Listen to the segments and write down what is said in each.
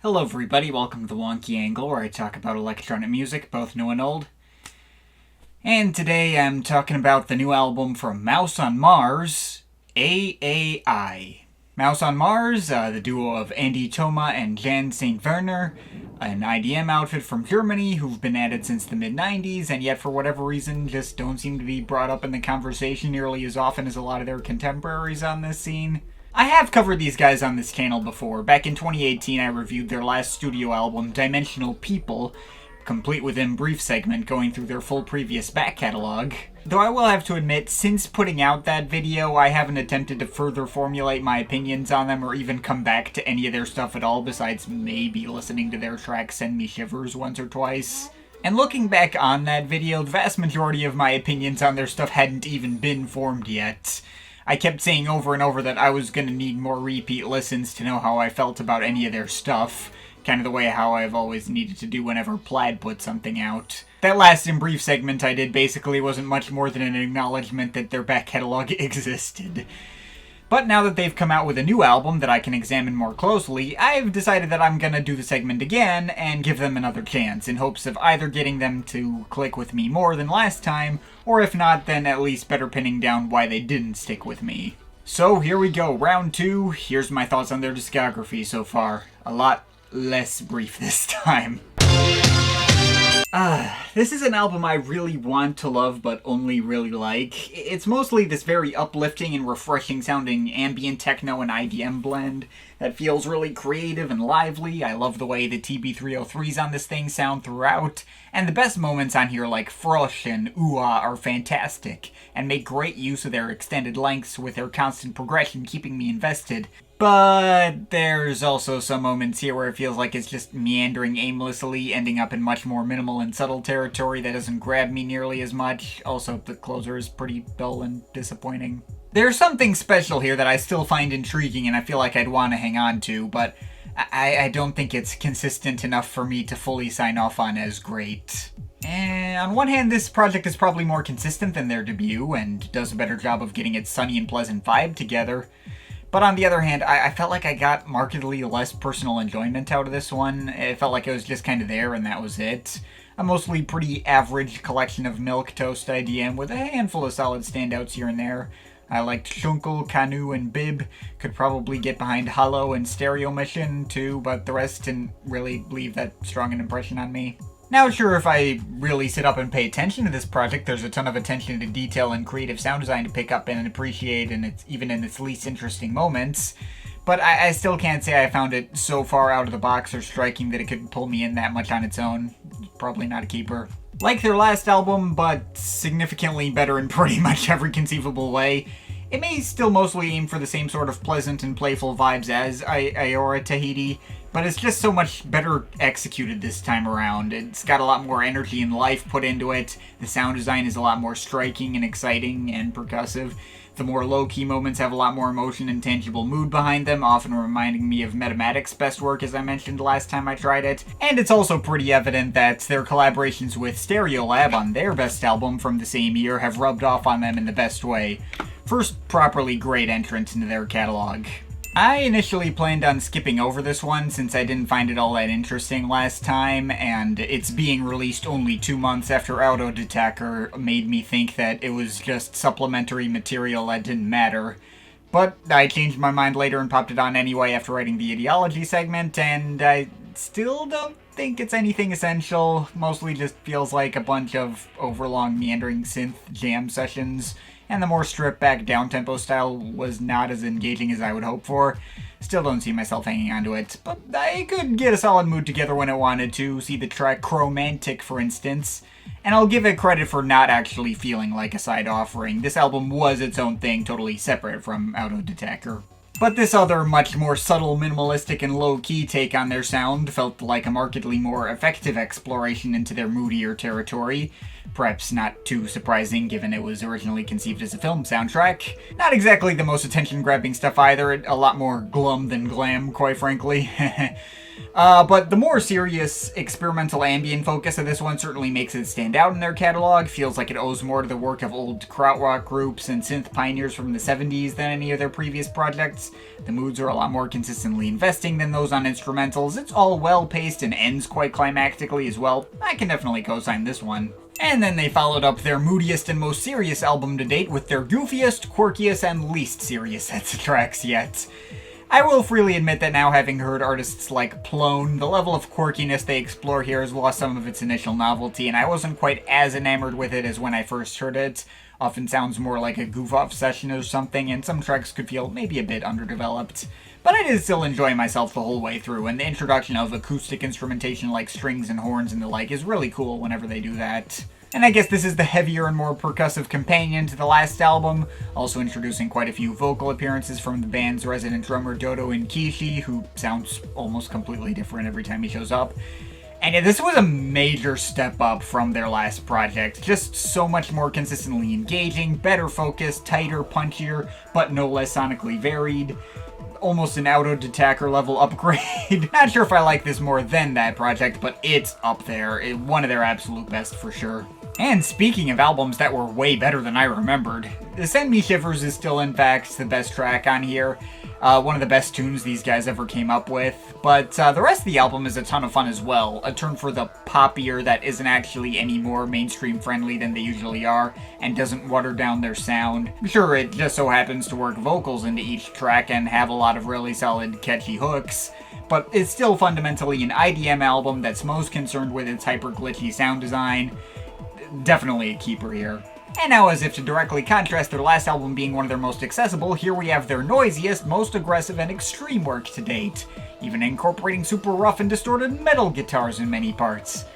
Hello everybody, welcome to the Wonky Angle, where I talk about electronic music, both new and old. And today I'm talking about the new album from Mouse on Mars, AAI. Mouse on Mars, the duo of Andy Thoma and Jan St. Werner, an IDM outfit from Germany who've been at it since the mid-90s, and yet for whatever reason just don't seem to be brought up in the conversation nearly as often as a lot of their contemporaries on this scene. I have covered these guys on this channel before. Back in 2018, I reviewed their last studio album, Dimensional People, complete with a brief segment going through their full previous back catalog. Though I will have to admit, since putting out that video, I haven't attempted to further formulate my opinions on them or even come back to any of their stuff at all, besides maybe listening to their track Send Me Shivers once or twice. And looking back on that video, the vast majority of my opinions on their stuff hadn't even been formed yet. I kept saying over and over that I was going to need more repeat listens to know how I felt about any of their stuff. Kind of the way how I've always needed to do whenever Plaid put something out. That last and brief segment I did basically wasn't much more than an acknowledgement that their back catalog existed. But now that they've come out with a new album that I can examine more closely, I've decided that I'm gonna do the segment again and give them another chance, in hopes of either getting them to click with me more than last time, or if not, then at least better pinning down why they didn't stick with me. So here we go, round 2, here's my thoughts on their discography so far. A lot less brief this time. This is an album I really want to love but only really like. It's mostly this very uplifting and refreshing sounding ambient techno and IDM blend that feels really creative and lively. I love the way the TB303s on this thing sound throughout, and the best moments on here like Frush and Ooh-Ah are fantastic, and make great use of their extended lengths with their constant progression keeping me invested. But there's also some moments here where it feels like it's just meandering aimlessly, ending up in much more minimal and subtle territory that doesn't grab me nearly as much. Also, the closer is pretty dull and disappointing. There's something special here that I still find intriguing and I feel like I'd want to hang on to, but I don't think it's consistent enough for me to fully sign off on as great. And on one hand, this project is probably more consistent than their debut and does a better job of getting its sunny and pleasant vibe together. But on the other hand, I felt like I got markedly less personal enjoyment out of this one. It felt like it was just kind of there and that was it. A mostly pretty average collection of milquetoast IDM with a handful of solid standouts here and there. I liked Shunkel, Kanu, and Bib. Could probably get behind Hollow and Stereo Mission too, but the rest didn't really leave that strong an impression on me. Now, sure, if I really sit up and pay attention to this project, there's a ton of attention to detail and creative sound design to pick up and appreciate, and it's even in its least interesting moments. But I still can't say I found it so far out of the box or striking that it could pull me in that much on its own. Probably not a keeper. Like their last album, but significantly better in pretty much every conceivable way. It may still mostly aim for the same sort of pleasant and playful vibes as Iora Tahiti, but it's just so much better executed this time around. It's got a lot more energy and life put into it. The sound design is a lot more striking and exciting and percussive. The more low-key moments have a lot more emotion and tangible mood behind them, often reminding me of Metamatic's best work as I mentioned last time I tried it. And it's also pretty evident that their collaborations with Stereolab on their best album from the same year have rubbed off on them in the best way. First properly great entrance into their catalog. I initially planned on skipping over this one since I didn't find it all that interesting last time, and it's being released only 2 months after Autodetector made me think that it was just supplementary material that didn't matter. But I changed my mind later and popped it on anyway after writing the ideology segment, and I still don't think it's anything essential. Mostly just feels like a bunch of overlong meandering synth jam sessions, and the more stripped-back down-tempo style was not as engaging as I would hope for. Still don't see myself hanging onto it, but I could get a solid mood together when I wanted to, see the track Chromantic for instance, and I'll give it credit for not actually feeling like a side offering. This album was its own thing, totally separate from Autodetector. But this other, much more subtle, minimalistic, and low-key take on their sound felt like a markedly more effective exploration into their moodier territory. Perhaps not too surprising, given it was originally conceived as a film soundtrack. Not exactly the most attention-grabbing stuff either, a lot more glum than glam, quite frankly. But the more serious experimental ambient focus of this one certainly makes it stand out in their catalog. Feels like it owes more to the work of old krautrock groups and synth pioneers from the 70s than any of their previous projects. The moods are a lot more consistently investing than those on instrumentals. It's all well-paced and ends quite climactically as well. I can definitely co-sign this one. And then they followed up their moodiest and most serious album to date with their goofiest, quirkiest, and least serious sets of tracks yet. I will freely admit that now, having heard artists like Plone, the level of quirkiness they explore here has lost some of its initial novelty, and I wasn't quite as enamored with it as when I first heard it. Often sounds more like a goof-off session or something, and some tracks could feel maybe a bit underdeveloped. But I did still enjoy myself the whole way through, and the introduction of acoustic instrumentation like strings and horns and the like is really cool whenever they do that. And I guess this is the heavier and more percussive companion to the last album, also introducing quite a few vocal appearances from the band's resident drummer Dodo Nkishi, who sounds almost completely different every time he shows up. And yeah, this was a major step up from their last project, just so much more consistently engaging, better focused, tighter, punchier, but no less sonically varied. Almost an Auto-Detacker level upgrade. Not sure if I like this more than that project, but it's up there. One of their absolute best for sure. And speaking of albums that were way better than I remembered, Send Me Shivers is still in fact the best track on here. One of the best tunes these guys ever came up with. But the rest of the album is a ton of fun as well. A turn for the poppier that isn't actually any more mainstream friendly than they usually are, and doesn't water down their sound. Sure, it just so happens to work vocals into each track and have a lot of really solid catchy hooks, but it's still fundamentally an IDM album that's most concerned with its hyper-glitchy sound design. Definitely a keeper here. And now, as if to directly contrast their last album being one of their most accessible, here we have their noisiest, most aggressive, and extreme work to date, even incorporating super rough and distorted metal guitars in many parts.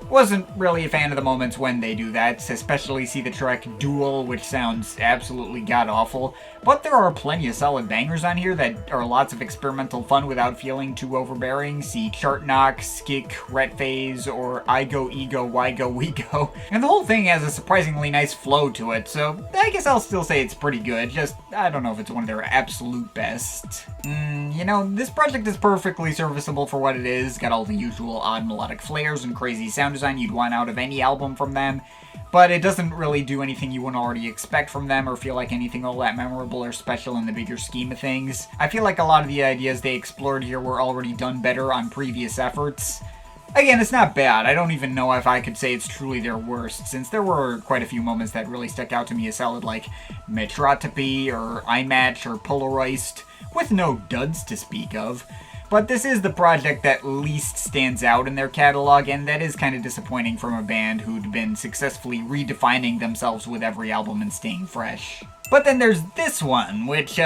Wasn't really a fan of the moments when they do that, especially see the track Duel, which sounds absolutely god-awful, but there are plenty of solid bangers on here that are lots of experimental fun without feeling too overbearing. See Chart Knock, Skick, Ret Phase, or I Go Ego, Why Go We Go. And the whole thing has a surprisingly nice flow to it, so I guess I'll still say it's pretty good, just I don't know if it's one of their absolute best. You know, this project is perfectly serviceable for what it is, got all the usual odd melodic flares and crazy sound design you'd want out of any album from them, but it doesn't really do anything you wouldn't already expect from them or feel like anything all that memorable or special in the bigger scheme of things. I feel like a lot of the ideas they explored here were already done better on previous efforts. Again, it's not bad. I don't even know if I could say it's truly their worst, since there were quite a few moments that really stuck out to me as solid, like Metropy or iMatch or Polaroist, with no duds to speak of. But this is the project that least stands out in their catalog, and that is kind of disappointing from a band who'd been successfully redefining themselves with every album and staying fresh. But then there's this one, which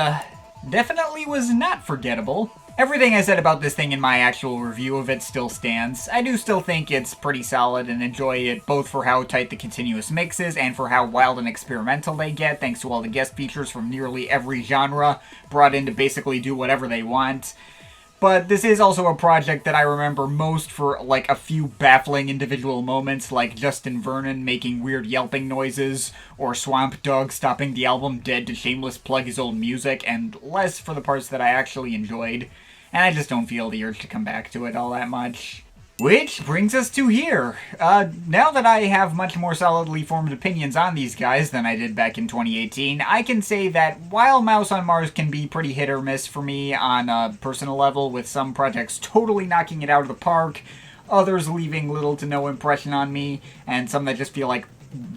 definitely was not forgettable. Everything I said about this thing in my actual review of it still stands. I do still think it's pretty solid and enjoy it both for how tight the continuous mix is and for how wild and experimental they get, thanks to all the guest features from nearly every genre brought in to basically do whatever they want. But this is also a project that I remember most for like a few baffling individual moments, like Justin Vernon making weird yelping noises, or Swamp Dogg stopping the album dead to shameless plug his old music, and less for the parts that I actually enjoyed. And I just don't feel the urge to come back to it all that much. Which brings us to here. Now that I have much more solidly formed opinions on these guys than I did back in 2018, I can say that while Mouse on Mars can be pretty hit or miss for me on a personal level, with some projects totally knocking it out of the park, others leaving little to no impression on me, and some that just feel like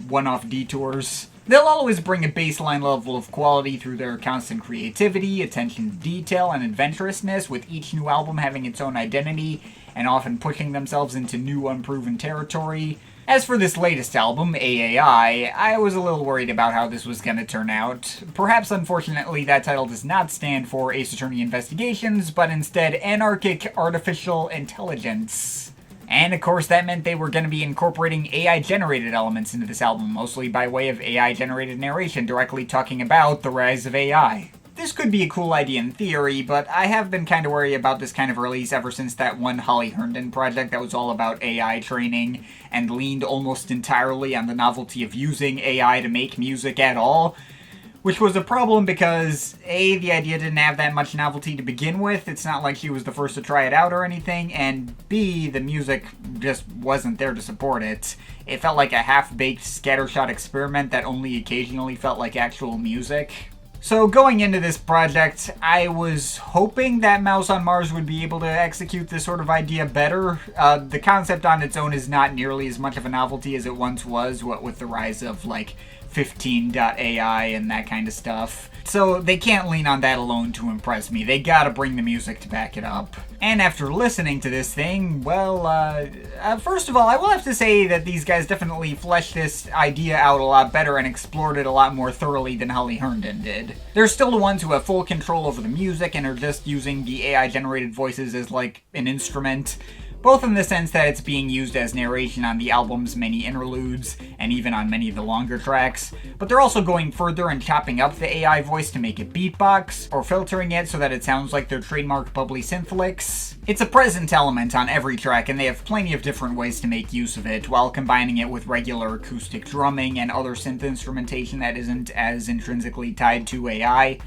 one-off detours, they'll always bring a baseline level of quality through their constant creativity, attention to detail, and adventurousness, with each new album having its own identity, and often pushing themselves into new unproven territory. As for this latest album, AAI, I was a little worried about how this was going to turn out. Perhaps unfortunately that title does not stand for Ace Attorney Investigations, but instead Anarchic Artificial Intelligence. And of course that meant they were going to be incorporating AI-generated elements into this album, mostly by way of AI-generated narration directly talking about the rise of AI. This could be a cool idea in theory, but I have been kind of worried about this kind of release ever since that one Holly Herndon project that was all about AI training and leaned almost entirely on the novelty of using AI to make music at all. which was a problem because A, the idea didn't have that much novelty to begin with, it's not like she was the first to try it out or anything, and B, the music just wasn't there to support it. It felt like a half-baked scattershot experiment that only occasionally felt like actual music. So going into this project, I was hoping that Mouse on Mars would be able to execute this sort of idea better. The concept on its own is not nearly as much of a novelty as it once was, what with the rise of, like, 15.ai and that kind of stuff. So they can't lean on that alone to impress me. They gotta bring the music to back it up. And after listening to this thing, well, first of all, I will have to say that these guys definitely fleshed this idea out a lot better and explored it a lot more thoroughly than Holly Herndon did. They're still the ones who have full control over the music and are just using the AI-generated voices as, like, an instrument. Both in the sense that it's being used as narration on the album's many interludes, and even on many of the longer tracks, but they're also going further and chopping up the AI voice to make it beatbox, or filtering it so that it sounds like their trademark bubbly synth licks. It's a present element on every track, and they have plenty of different ways to make use of it, while combining it with regular acoustic drumming and other synth instrumentation that isn't as intrinsically tied to AI.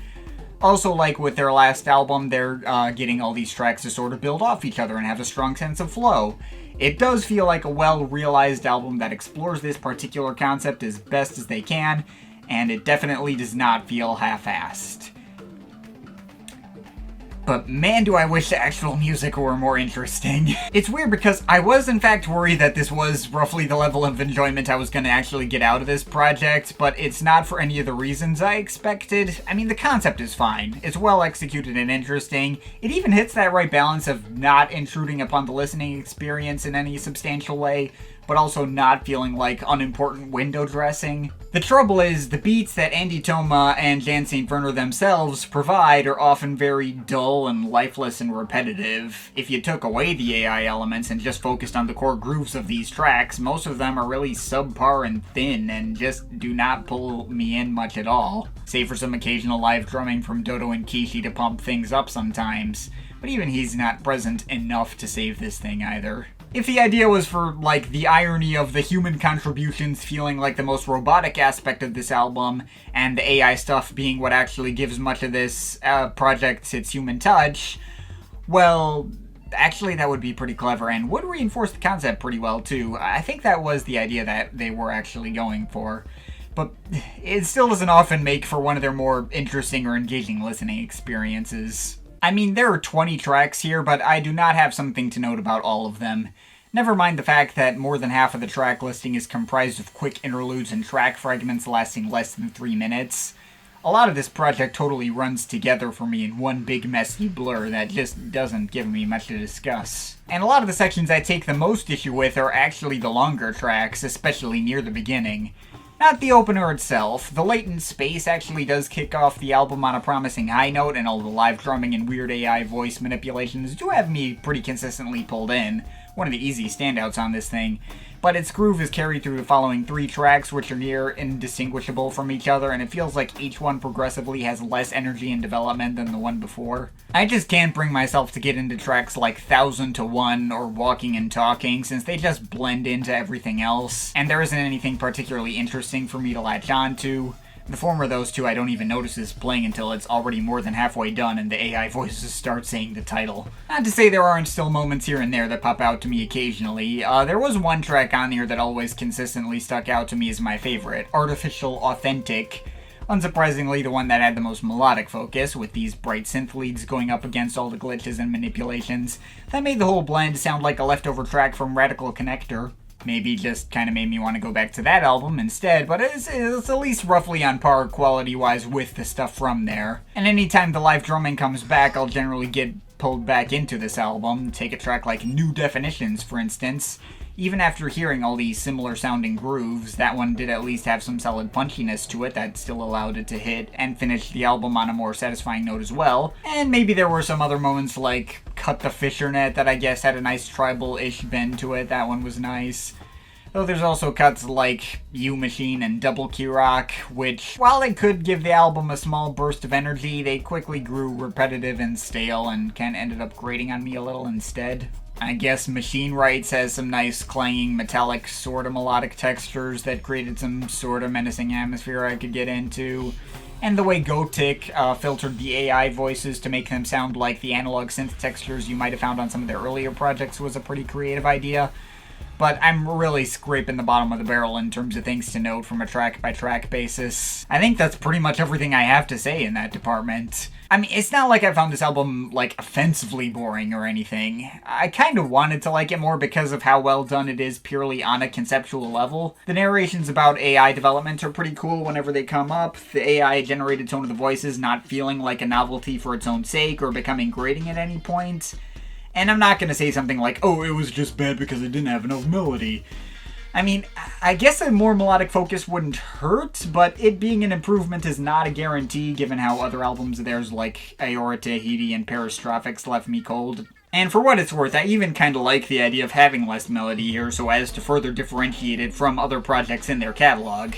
Also, like with their last album, they're getting all these tracks to sort of build off each other and have a strong sense of flow. It does feel like a well-realized album that explores this particular concept as best as they can, and it definitely does not feel half-assed. But man, do I wish the actual music were more interesting. It's weird because I was in fact worried that this was roughly the level of enjoyment I was going to actually get out of this project, but it's not for any of the reasons I expected. I mean, the concept is fine. It's well executed and interesting. It even hits that right balance of not intruding upon the listening experience in any substantial way, but also not feeling like unimportant window dressing. The trouble is, the beats that Andy Toma and Jan St. Werner themselves provide are often very dull and lifeless and repetitive. If you took away the AI elements and just focused on the core grooves of these tracks, most of them are really subpar and thin and just do not pull me in much at all. Save for some occasional live drumming from Dodo and Kishi to pump things up sometimes. But even he's not present enough to save this thing either. If the idea was for, like, the irony of the human contributions feeling like the most robotic aspect of this album, and the AI stuff being what actually gives much of this project its human touch, well, actually that would be pretty clever and would reinforce the concept pretty well too. I think that was the idea that they were actually going for. But it still doesn't often make for one of their more interesting or engaging listening experiences. I mean, there are 20 tracks here, but I do not have something to note about all of them. Never mind the fact that more than half of the track listing is comprised of quick interludes and track fragments lasting less than 3 minutes. A lot of this project totally runs together for me in one big messy blur that just doesn't give me much to discuss. And a lot of the sections I take the most issue with are actually the longer tracks, especially near the beginning. Not the opener itself. The Latent space actually does kick off the album on a promising high note, and all the live drumming and weird AI voice manipulations do have me pretty consistently pulled in. One of the easy standouts on this thing. But its groove is carried through the following 3 tracks, which are near indistinguishable from each other, and it feels like each one progressively has less energy and development than the one before. I just can't bring myself to get into tracks like 1000 to 1 or Walking and Talking, since they just blend into everything else, and there isn't anything particularly interesting for me to latch on to. The former of those two I don't even notice is playing until it's already more than halfway done and the AI voices start saying the title. Not to say there aren't still moments here and there that pop out to me occasionally. There was one track on here that always consistently stuck out to me as my favorite, Artificial Authentic. Unsurprisingly, the one that had the most melodic focus, with these bright synth leads going up against all the glitches and manipulations. That made the whole blend sound like a leftover track from Radical Connector. Maybe just kind of made me want to go back to that album instead, but it's at least roughly on par quality-wise with the stuff from there. And anytime the live drumming comes back, I'll generally get pulled back into this album. Take a track like New Definitions, for instance. Even after hearing all these similar sounding grooves, that one did at least have some solid punchiness to it that still allowed it to hit and finish the album on a more satisfying note as well. And maybe there were some other moments like Cut the Fishernet that I guess had a nice tribal-ish bend to it. That one was nice. Though there's also cuts like U Machine and Double Key Rock, which, while they could give the album a small burst of energy, they quickly grew repetitive and stale and kinda ended up grating on me a little instead. I guess Machine Rights has some nice clanging metallic sorta melodic textures that created some sorta menacing atmosphere I could get into. And the way Gotik filtered the AI voices to make them sound like the analog synth textures you might have found on some of their earlier projects was a pretty creative idea. But I'm really scraping the bottom of the barrel in terms of things to note from a track-by-track basis. I think that's pretty much everything I have to say in that department. I mean, it's not like I found this album, like, offensively boring or anything. I kind of wanted to like it more because of how well done it is purely on a conceptual level. The narrations about AI development are pretty cool whenever they come up. The AI-generated tone of the voices not feeling like a novelty for its own sake or becoming grating at any point. And I'm not going to say something like, oh, it was just bad because it didn't have enough melody. I mean, I guess a more melodic focus wouldn't hurt, but it being an improvement is not a guarantee given how other albums of theirs like Aora Tahiti and Peristrophics left me cold. And for what it's worth, I even kinda like the idea of having less melody here so as to further differentiate it from other projects in their catalog.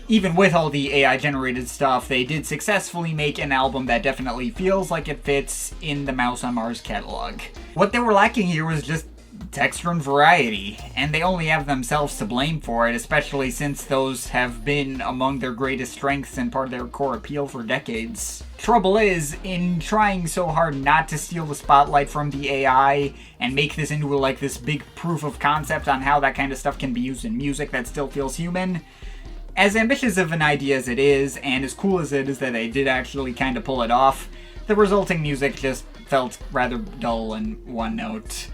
Even with all the AI-generated stuff, they did successfully make an album that definitely feels like it fits in the Mouse on Mars catalog. What they were lacking here was just texture and variety, and they only have themselves to blame for it, especially since those have been among their greatest strengths and part of their core appeal for decades. Trouble is, in trying so hard not to steal the spotlight from the AI and make this into like this big proof of concept on how that kind of stuff can be used in music that still feels human, as ambitious of an idea as it is, and as cool as it is that they did actually kind of pull it off, the resulting music just felt rather dull and one note.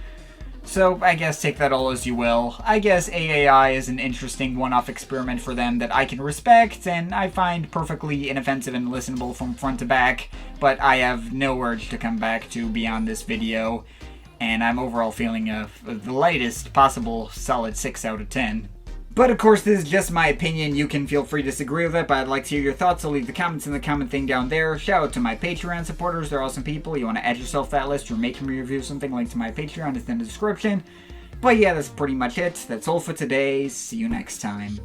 So, I guess take that all as you will. I guess AAI is an interesting one-off experiment for them that I can respect, and I find perfectly inoffensive and listenable from front to back, but I have no urge to come back to beyond this video, and I'm overall feeling the lightest possible solid 6 out of 10. But of course, this is just my opinion. You can feel free to disagree with it, but I'd like to hear your thoughts, so leave the comments in the comment thing down there. Shout out to my Patreon supporters. They're awesome people. You want to add yourself to that list or make me review something, link to my Patreon is in the description. But yeah, that's pretty much it. That's all for today. See you next time.